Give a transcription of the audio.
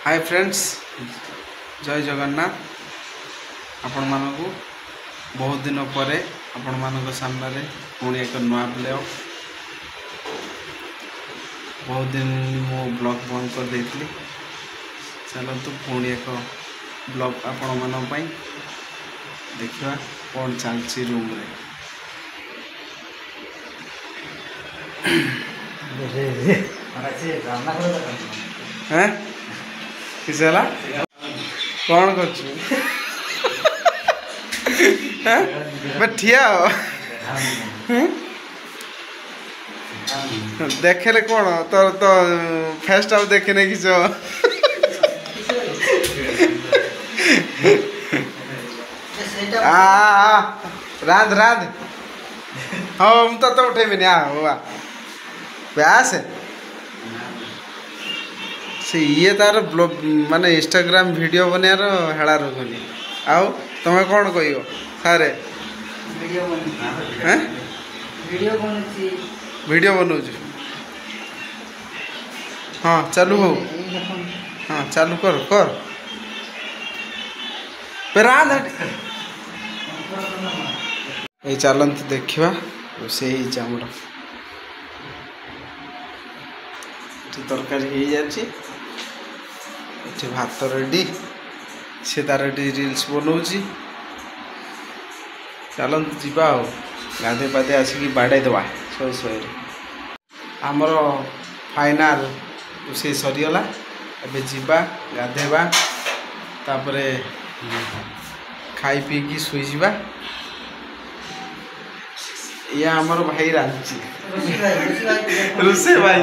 Hi friends, जय जगन्नाथ। आपण मानकु बहुत दिन पर आपण मानक सामने पुणी एक नुआ ब्लॉग। बहुत दिन मो ब्लॉग बंद कर देती। चलतु पुणी एक ब्लॉग आपण मान देखा कौन चलती रूम रे। हैं किस कौन कर ठिया हो देखे कौन तोर तो फेस्ट अब देखे नहीं किस रांध रांध हाँ मुझे तो उठेबी प्यास से ये तार ब्लॉग माने इंस्टाग्राम वीडियो बनार हेड़ा रखनी आउ तुम कौन कह सारे वीडियो बनाऊ हाँ चालू हो हाँ चालू कर कर ये चलते देखा रोसे आमर तरकारी हो जाए भात रेडी से तार रील्स बनाऊँगी। चलते जीवा गाधे पाधे आसिक बाड़े दवा शहे शहे आमर फाइनाल रोसे सरीगला। एबे जीवा गाधेबा तापरे खाई पीकी शुईजा। या आमर भाई रांची रोसे भाई।